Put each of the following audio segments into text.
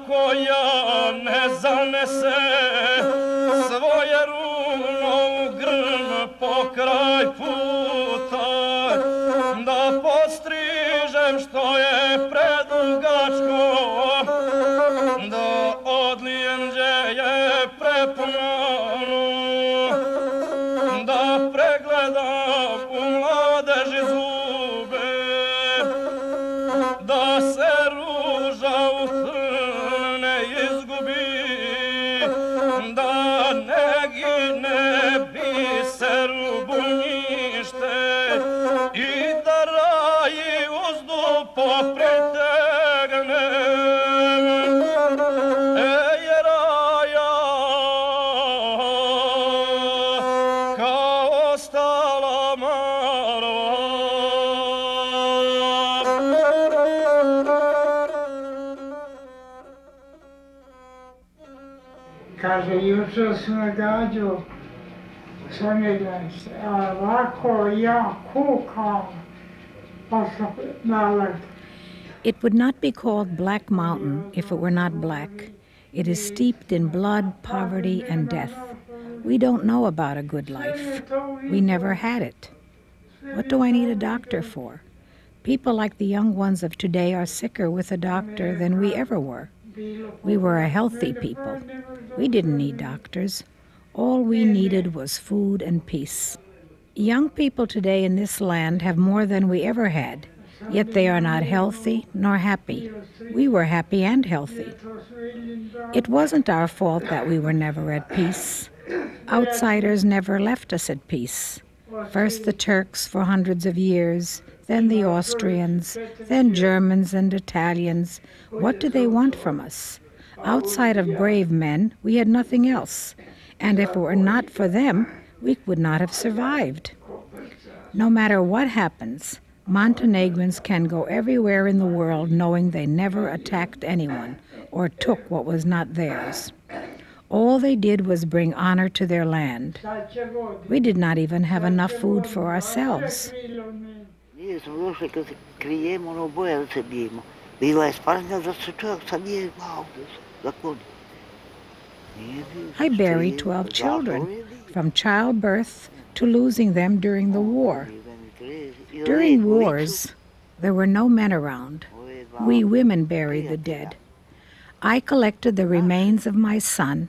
Koja ne zanese svoje runo u grm pokraj puta, da postrižem što je predugačko, da odlijem gdje je prepumano, da pregledam u mladeži zube, da se ruža u trne izgubi, da ne gine biser u bunjište i da raji uzdu popritegne. Ej, raja, kao stala marva. Kaže, jutro sam gađao sonilence, a ovako ja kukam, pa sam nalaz. It would not be called Black Mountain if it were not black. It is steeped in blood, poverty, and death. We don't know about a good life. We never had it. What do I need a doctor for? People like the young ones of today are sicker with a doctor than we ever were. We were a healthy people. We didn't need doctors. All we needed was food and peace. Young people today in this land have more than we ever had, yet they are not healthy nor happy. We were happy and healthy. It wasn't our fault that we were never at peace. Outsiders never left us at peace. First the Turks for hundreds of years, then the Austrians, then Germans and Italians. What do they want from us? Outside of brave men, we had nothing else. And if it were not for them, we would not have survived. No matter what happens, Montenegrins can go everywhere in the world knowing they never attacked anyone or took what was not theirs. All they did was bring honor to their land. We did not even have enough food for ourselves. Ние smo došli kad se krijemo, ono bojali se bijemo. Bila je spasnja da se čovjek sad nije malo da kloni. I buried 12 children, from childbirth to losing them during the war. During wars, there were no men around. We women buried the dead. I collected the remains of my son,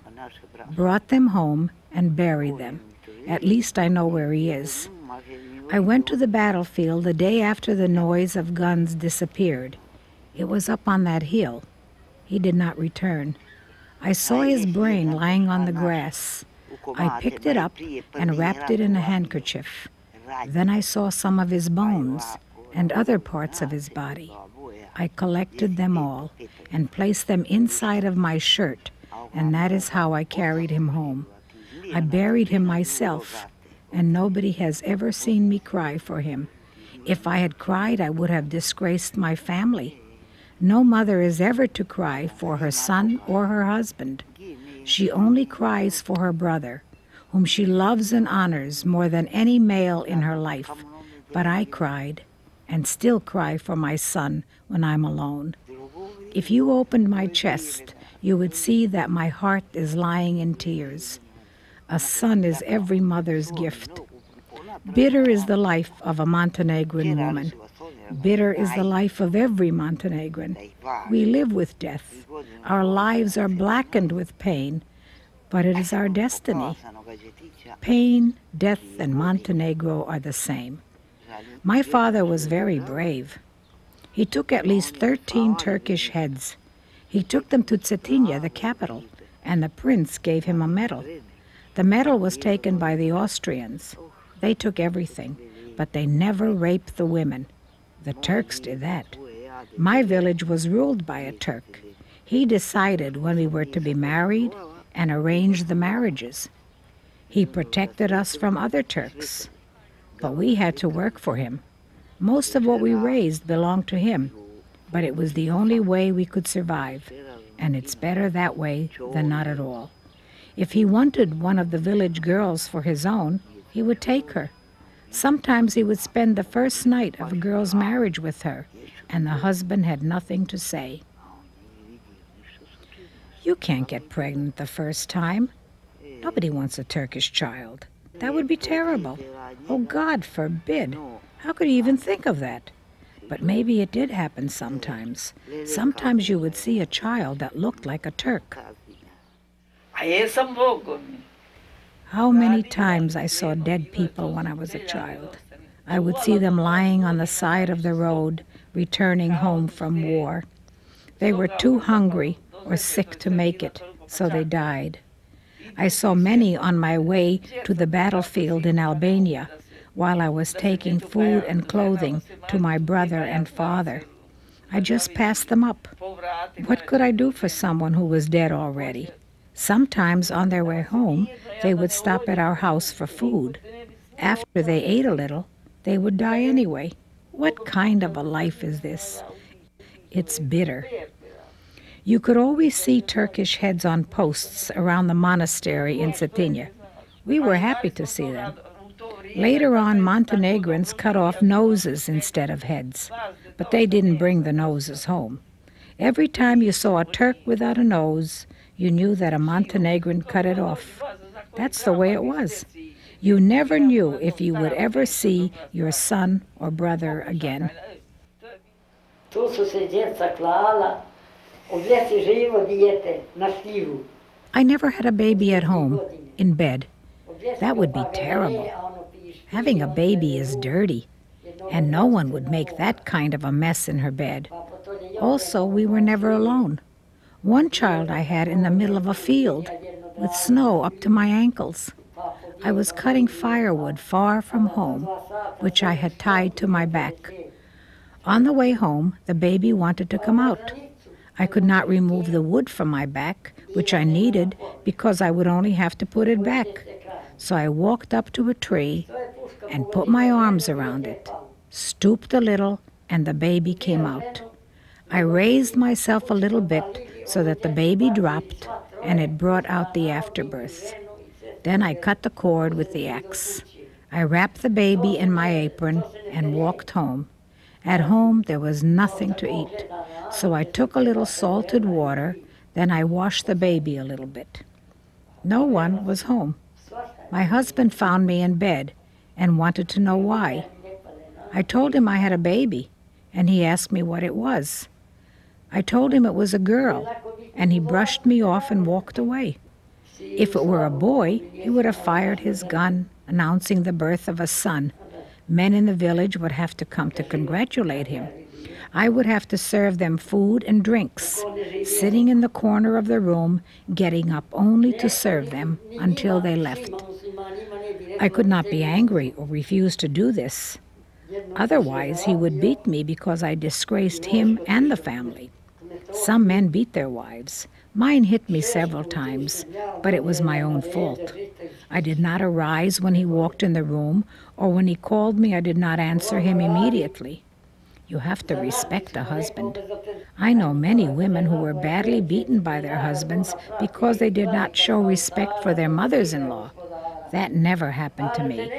brought them home, and buried them. At least I know where he is. I went to the battlefield the day after the noise of guns disappeared. It was up on that hill. He did not return. I saw his brain lying on the grass. I picked it up and wrapped it in a handkerchief. Then I saw some of his bones and other parts of his body. I collected them all and placed them inside of my shirt, and that is how I carried him home. I buried him myself, and nobody has ever seen me cry for him. If I had cried, I would have disgraced my family. No mother is ever to cry for her son or her husband. She only cries for her brother, whom she loves and honors more than any male in her life. But I cried, and still cry for my son when I'm alone. If you opened my chest, you would see that my heart is lying in tears. A son is every mother's gift. Bitter is the life of a Montenegrin woman. Bitter is the life of every Montenegrin. We live with death. Our lives are blackened with pain, but it is our destiny. Pain, death, and Montenegro are the same. My father was very brave. He took at least 13 Turkish heads. He took them to Cetinje, the capital, and the prince gave him a medal. The medal was taken by the Austrians. They took everything, but they never raped the women. The Turks did that. My village was ruled by a Turk. He decided when we were to be married and arranged the marriages. He protected us from other Turks, but we had to work for him. Most of what we raised belonged to him, but it was the only way we could survive, and it's better that way than not at all. If he wanted one of the village girls for his own, he would take her. Sometimes he would spend the first night of a girl's marriage with her, and the husband had nothing to say. You can't get pregnant the first time. Nobody wants a Turkish child. That would be terrible. Oh, God forbid. How could he even think of that? But maybe it did happen sometimes. Sometimes you would see a child that looked like a Turk. How many times I saw dead people when I was a child. I would see them lying on the side of the road, returning home from war. They were too hungry or sick to make it, so they died. I saw many on my way to the battlefield in Albania, while I was taking food and clothing to my brother and father. I just passed them up. What could I do for someone who was dead already? Sometimes on their way home, they would stop at our house for food. After they ate a little, they would die anyway. What kind of a life is this? It's bitter. You could always see Turkish heads on posts around the monastery in Cetinje. We were happy to see them. Later on, Montenegrins cut off noses instead of heads, but they didn't bring the noses home. Every time you saw a Turk without a nose, you knew that a Montenegrin cut it off. That's the way it was. You never knew if you would ever see your son or brother again. I never had a baby at home, in bed. That would be terrible. Having a baby is dirty, and no one would make that kind of a mess in her bed. Also, we were never alone. One child I had in the middle of a field, with snow up to my ankles. I was cutting firewood far from home, which I had tied to my back. On the way home, the baby wanted to come out. I could not remove the wood from my back, which I needed because I would only have to put it back. So I walked up to a tree and put my arms around it, stooped a little, and the baby came out. I raised myself a little bit so that the baby dropped, and it brought out the afterbirth. Then I cut the cord with the axe. I wrapped the baby in my apron and walked home. At home there was nothing to eat, so I took a little salted water, then I washed the baby a little bit. No one was home. My husband found me in bed and wanted to know why. I told him I had a baby, and he asked me what it was. I told him it was a girl, and he brushed me off and walked away. If it were a boy, he would have fired his gun, announcing the birth of a son. Men in the village would have to come to congratulate him. I would have to serve them food and drinks, sitting in the corner of the room, getting up only to serve them until they left. I could not be angry or refuse to do this. Otherwise, he would beat me because I disgraced him and the family. Some men beat their wives. Mine hit me several times, but it was my own fault. I did not arise when he walked in the room, or when he called me, I did not answer him immediately. You have to respect a husband. I know many women who were badly beaten by their husbands because they did not show respect for their mothers-in-law. That never happened to me.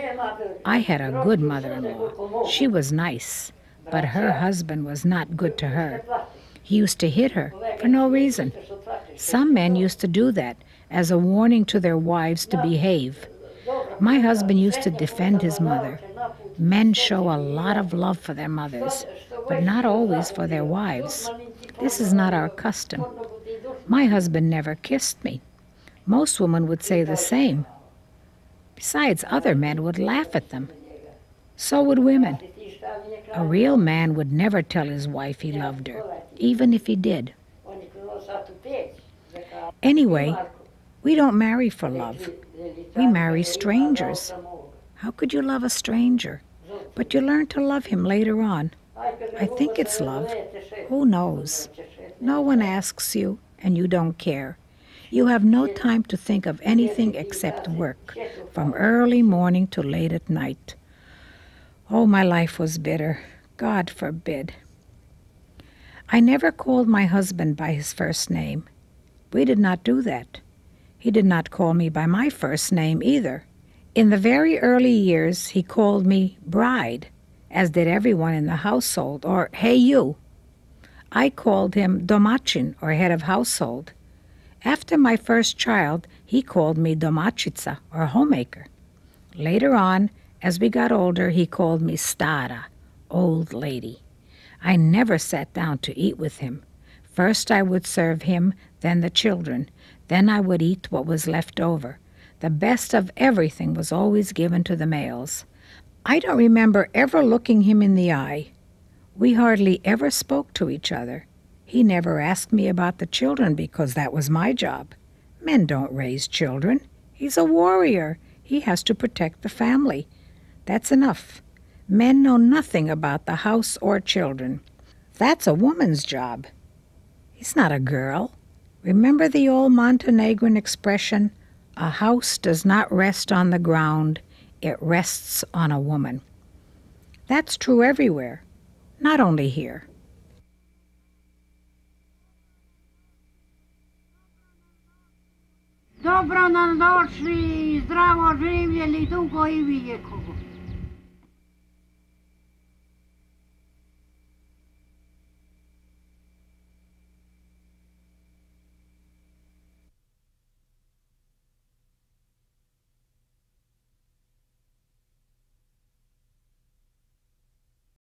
I had a good mother-in-law. She was nice, but her husband was not good to her. He used to hit her for no reason. Some men used to do that as a warning to their wives to behave. My husband used to defend his mother. Men show a lot of love for their mothers, but not always for their wives. This is not our custom. My husband never kissed me. Most women would say the same. Besides, other men would laugh at them. So would women. A real man would never tell his wife he loved her, even if he did. Anyway, we don't marry for love. We marry strangers. How could you love a stranger? But you learn to love him later on. I think it's love. Who knows? No one asks you, and you don't care. You have no time to think of anything except work, from early morning to late at night. Oh, my life was bitter. God forbid. I never called my husband by his first name. We did not do that. He did not call me by my first name either. In the very early years, he called me bride, as did everyone in the household, or hey you. I called him domachin, or head of household. After my first child, he called me domachica, or homemaker. Later on, as we got older, he called me stara, old lady. I never sat down to eat with him. First I would serve him, then the children. Then I would eat what was left over. The best of everything was always given to the males. I don't remember ever looking him in the eye. We hardly ever spoke to each other. He never asked me about the children because that was my job. Men don't raise children. He's a warrior. He has to protect the family. That's enough. Men know nothing about the house or children. That's a woman's job. He's not a girl. Remember the old Montenegrin expression, a house does not rest on the ground, it rests on a woman. That's true everywhere, not only here. Dobro nam došli, zdravo živjeli, dugo i vijeko.